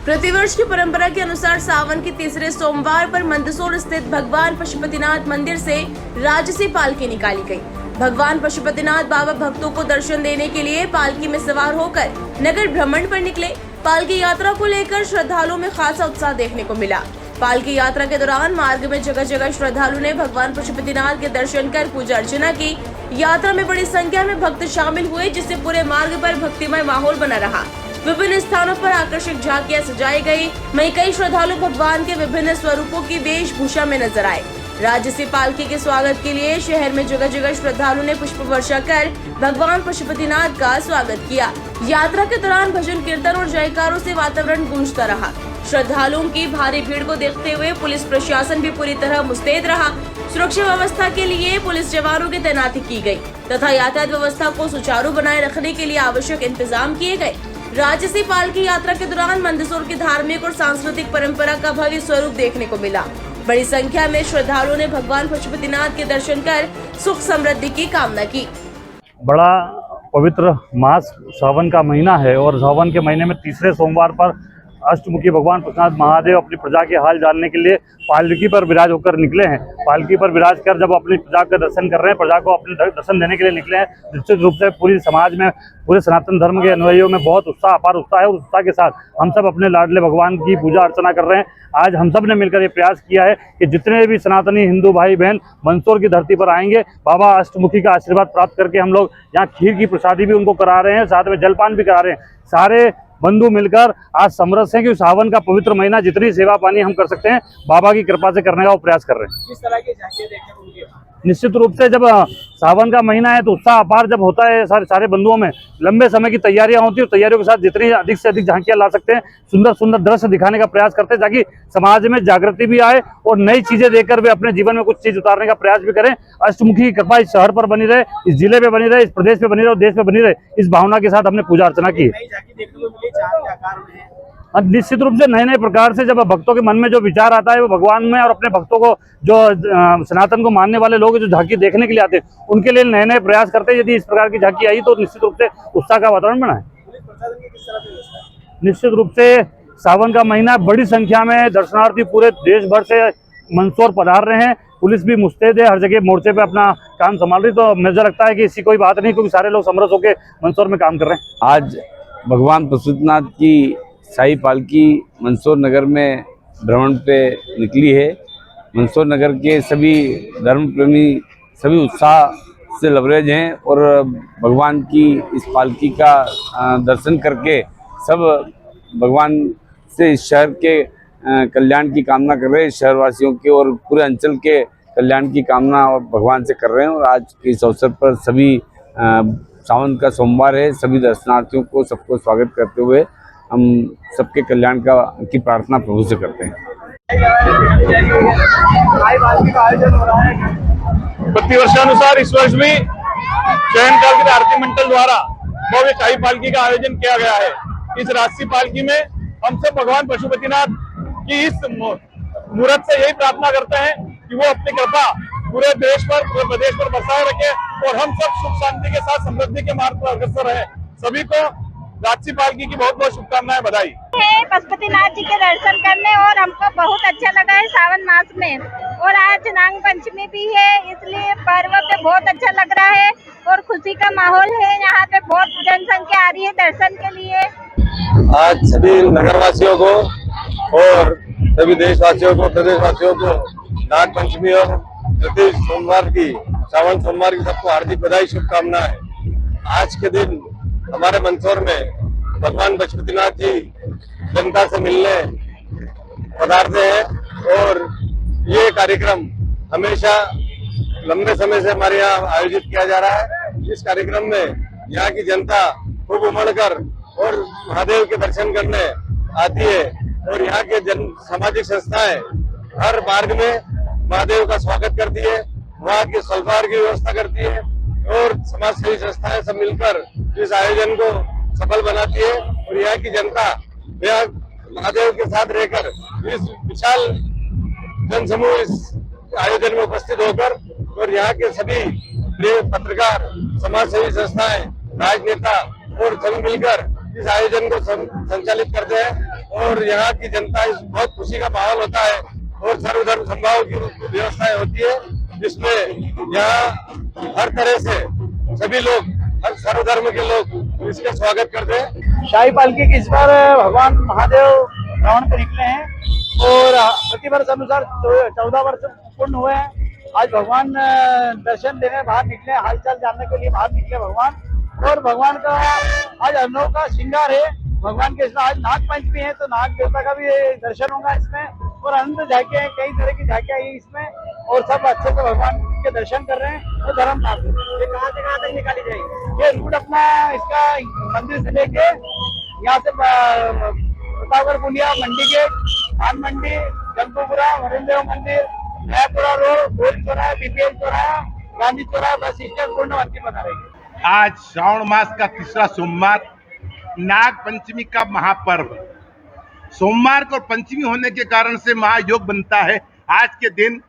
प्रतिवर्ष की परंपरा के अनुसार सावन के तीसरे सोमवार पर मंदसौर स्थित भगवान पशुपतिनाथ मंदिर से राजसी पालकी निकाली गई। भगवान पशुपतिनाथ बाबा भक्तों को दर्शन देने के लिए पालकी में सवार होकर नगर भ्रमण पर निकले। पालकी यात्रा को लेकर श्रद्धालुओं में खासा उत्साह देखने को मिला। पालकी यात्रा के दौरान मार्ग में जगह जगह श्रद्धालुओं ने भगवान पशुपतिनाथ के दर्शन कर पूजा अर्चना की। यात्रा में बड़ी संख्या में भक्त शामिल हुए, जिससे पूरे मार्ग पर भक्तिमय माहौल बना रहा। विभिन्न स्थानों पर आकर्षक झांकियां सजाई गई। वहीं कई श्रद्धालु भगवान के विभिन्न स्वरूपों की वेशभूषा में नजर आए। राजसी पालकी के स्वागत के लिए शहर में जगह जगह श्रद्धालुओं ने पुष्प वर्षा कर भगवान पशुपतिनाथ का स्वागत किया। यात्रा के दौरान भजन कीर्तन और जयकारों से वातावरण गूंजता रहा। श्रद्धालुओं की भारी भीड़ को देखते हुए पुलिस प्रशासन भी पूरी तरह मुस्तैद रहा। सुरक्षा व्यवस्था के लिए पुलिस जवानों की तैनाती की गई तथा यातायात व्यवस्था को सुचारू बनाए रखने के लिए आवश्यक इंतजाम किए गए। राजसी पालकी यात्रा के दौरान मंदसौर की धार्मिक और सांस्कृतिक परंपरा का भव्य स्वरूप देखने को मिला। बड़ी संख्या में श्रद्धालुओं ने भगवान पशुपतिनाथ के दर्शन कर सुख समृद्धि की कामना की। बड़ा पवित्र मास सावन का महीना है और सावन के महीने में तीसरे सोमवार पर अष्टमुखी भगवान पशुपतिनाथ महादेव अपनी प्रजा के हाल जानने के लिए पालकी पर विराज होकर निकले हैं। पालकी पर विराज कर जब अपनी प्रजा का दर्शन कर रहे हैं, प्रजा को अपने दर्शन देने के लिए निकले हैं। निश्चित रूप से पूरी समाज में, पूरे सनातन धर्म के अनुयायियों में बहुत उत्साह, अपार उत्साह है। और उत्साह के साथ हम सब अपने लाडले भगवान की पूजा अर्चना कर रहे हैं। आज हम सब ने मिलकर ये प्रयास किया है कि जितने भी सनातनी हिंदू भाई बहन मंदसौर की धरती पर आएंगे, बाबा अष्टमुखी का आशीर्वाद प्राप्त करके हम लोग यहाँ खीर की प्रसादी भी उनको करा रहे हैं, साथ में जलपान भी करा रहे हैं। सारे बंधु मिलकर आज समरस हैं कि सावन का पवित्र महीना जितनी सेवा पानी हम कर सकते हैं बाबा की कृपा से करने का वो प्रयास कर रहे हैं। किस तरह की झांकियां देखने को मिली? निश्चित रूप से जब सावन का महीना है तो उत्साह अपार जब होता है सारे बंधुओं में, लंबे समय की तैयारियां होती है। तैयारियों के साथ जितनी अधिक से अधिक झांकियां ला सकते हैं, सुंदर सुंदर दृश्य दिखाने का प्रयास करते हैं ताकि समाज में जागृति भी आए और नई चीजें देखकर वे अपने जीवन में कुछ चीज उतारने का प्रयास भी करें। अष्टमुखी की कृपा इस शहर पर बनी रहे, इस जिले में बनी रहे, इस प्रदेश में बनी रहे और देश में बनी रहे, इस भावना के साथ हमने पूजा अर्चना की। नई झांकी देखने को मिली, चांद के आकार में है। निश्चित रूप से नए नए प्रकार से जब भक्तों के मन में जो विचार आता है वो भगवान में और अपने भक्तों को जो सनातन को मानने वाले लोग जो झांकी देखने के लिए आते हैं उनके लिए नए नए प्रयास करते हैं। यदि इस प्रकार की झांकी आई तो निश्चित रूप से उत्साह का वातावरण बना है। पुलिस प्रशासन की किस तरह की व्यवस्था है? निश्चित रूप से सावन का महीना बड़ी संख्या में दर्शनार्थी पूरे देश भर से मंदसौर पधार रहे हैं। पुलिस भी मुस्तैद है, हर जगह मोर्चे पे अपना काम संभाल रही। तो मुझे लगता है कि इसकी कोई बात नहीं, क्योंकि सारे लोग समरस होकर मंदसौर में काम कर रहे हैं। आज भगवान पशुपतिनाथ की शाही पालकी मंदसौर नगर में भ्रमण पे निकली है। मंदसौर नगर के सभी धर्म प्रेमी सभी उत्साह से लबरेज हैं और भगवान की इस पालकी का दर्शन करके सब भगवान से इस शहर के कल्याण की कामना कर रहे हैं। शहरवासियों के और पूरे अंचल के कल्याण की कामना और भगवान से कर रहे हैं। और आज के इस अवसर पर सभी सावन का सोमवार है, सभी दर्शनार्थियों को सबको स्वागत करते हुए हम सबके कल्याण की प्रार्थना प्रभु से करते हैं। प्रतिवर्षानुसार इस वर्ष भी शयनकाल के आरती मंडल द्वारा भव्य शाही पालकी का आयोजन किया गया है। इस राजसी पालकी में हम सब भगवान पशुपतिनाथ की इस मुहूर्त से यही प्रार्थना करते हैं कि वो अपनी कृपा पूरे देश पर, पूरे प्रदेश पर बरसाए रखे और हम सब सुख शांति के साथ समृद्धि के मार्ग पर अग्रसर रहे। सभी को राजसी पालकी की बहुत बहुत शुभकामनाएं, बधाई। पशुपतिनाथ जी के दर्शन करने और हमको बहुत अच्छा लगा है सावन मास में। और आज नाग पंचमी भी है, इसलिए पर्व पे बहुत अच्छा लग रहा है और खुशी का माहौल है। यहाँ पे बहुत जनसंख्या आ रही है दर्शन के लिए। आज सभी नगरवासियों को और सभी देशवासियों को, प्रदेशवासियों को नाग पंचमी और प्रति सोमवार की, सावन सोमवार की सबको हार्दिक बधाई, शुभकामनाएं। आज के दिन हमारे मंदसौर में भगवान पशुपतिनाथ जी जनता से मिलने पधारते हैं और ये कार्यक्रम हमेशा लंबे समय से हमारे यहाँ आयोजित किया जा रहा है। इस कार्यक्रम में यहाँ की जनता खूब उमड़कर और महादेव के दर्शन करने आती है और यहाँ के सामाजिक संस्थाएं हर मार्ग में महादेव का स्वागत करती है, वहाँ की स्वल्पाहार की व्यवस्था करती है और समाज सेवी संस्थाएं सब मिलकर इस आयोजन को सफल बनाती है। और यहाँ की जनता महादेव के साथ रहकर इस विशाल जनसमूह इस आयोजन में उपस्थित होकर और यहाँ के सभी पत्रकार, समाज सेवी संस्थाएं, राजनेता और सभी मिलकर इस आयोजन को संचालित करते हैं और यहाँ की जनता इस बहुत खुशी का माहौल होता है और सर्वधर्म समभाव की व्यवस्थाएं होती है, जिसमें यहाँ हर तरह से सभी लोग, हर सर्वधर्म के लोग इसका स्वागत करते हैं। शाही पालकी की इस बार भगवान महादेव भ्रमण पे निकले हैं और प्रतिवर्ष अनुसार 14 वर्ष पूर्ण हुए हैं। आज भगवान दर्शन देने बाहर निकले, हालचाल जानने के लिए बाहर निकले भगवान। और भगवान का आज अनोखा श्रृंगार है। भगवान के इसमें आज नाग पंचमी है, तो नाग देवता का भी दर्शन होगा इसमें। और अनंत झांकियां हैं, कई तरह की झांकियां हैं इसमें, और सब अच्छे से भगवान के दर्शन कर रहे हैं। और धर्मनाथ ये कहाँ से कहाँ तक निकाली जाएगी? ये रूट अपना इसका मंदिर से लेके यहाँ से प्रतापगढ़ पुलिया, मंडी गेट, धान मंडी, जंगपुरा, वरुणदेव मंदिर, नयापुरा रोड, गोल चौराहा, बीपीएल चौराहा, गांधी चौराहा, बस स्टैंड पूर्णवंती बना रहेगी। आज श्रावण मास का तीसरा सोमवार, नाग पंचमी का महापर्व। सोमवार को पंचमी होने के कारण से महायोग बनता है। आज के दिन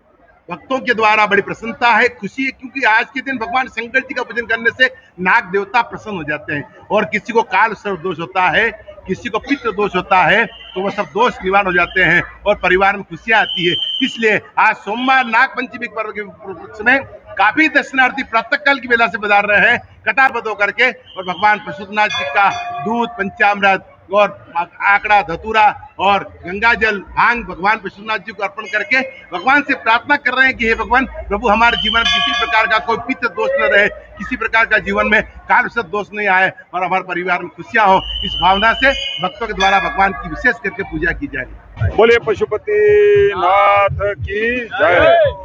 भक्तों के द्वारा बड़ी प्रसन्नता है, खुशी है, क्योंकि आज के दिन भगवान शंकर जी का पूजन करने से नाग देवता प्रसन्न हो जाते हैं। और किसी को काल सर्प दोष होता है, किसी को पितृ दोष होता है, तो वह सब दोष निवारण हो जाते हैं और परिवार में खुशियां आती है। इसलिए आज सोमवार नाग पंचमी पर्व के उपलक्ष्य में काफी दर्शनार्थी प्रातःकाल की बेला से पधार रहे हैं कतारबद्ध होकर के, और भगवान पशुपतिनाथ जी का दूध, पंचामृत और आंकड़ा, धतूरा और गंगा जल, भांग भगवान पशुपतिनाथ जी को अर्पण करके भगवान से प्रार्थना कर रहे हैं कि हे भगवान प्रभु, हमारे जीवन में किसी प्रकार का कोई पितृ दोष न रहे, किसी प्रकार का जीवन में कालसर्प दोष नहीं आए और हमारे परिवार में खुशियां हो। इस भावना से भक्तों के द्वारा भगवान की विशेष करके पूजा की जाए। बोले पशुपतिनाथ की जय।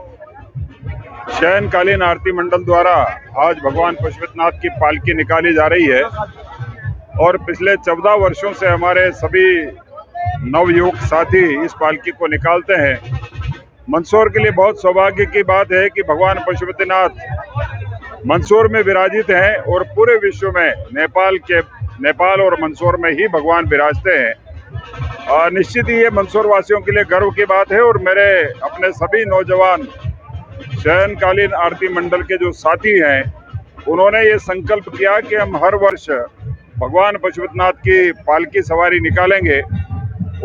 शयनकालीन आरती मंडल द्वारा आज भगवान पशुपतिनाथ की पालकी निकाली जा रही है और पिछले 14 वर्षों से हमारे सभी नवयुवक साथी इस पालकी को निकालते हैं। मंदसौर के लिए बहुत सौभाग्य की बात है कि भगवान पशुपतिनाथ मंदसौर में विराजित हैं और पूरे विश्व में नेपाल और मंदसौर में ही भगवान विराजते हैं। निश्चित ही ये मंदसौर वासियों के लिए गर्व की बात है। और मेरे अपने सभी नौजवान शयनकालीन आरती मंडल के जो साथी हैं, उन्होंने ये संकल्प किया कि हम हर वर्ष भगवान पशुपतिनाथ की पालकी सवारी निकालेंगे।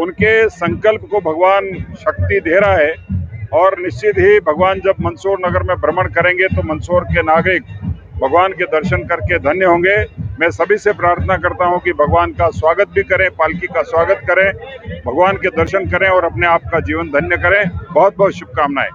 उनके संकल्प को भगवान शक्ति दे रहा है और निश्चित ही भगवान जब मंदसौर नगर में भ्रमण करेंगे तो मंदसौर के नागरिक भगवान के दर्शन करके धन्य होंगे। मैं सभी से प्रार्थना करता हूं कि भगवान का स्वागत भी करें, पालकी का स्वागत करें, भगवान के दर्शन करें और अपने आप का जीवन धन्य करें। बहुत बहुत शुभकामनाएं।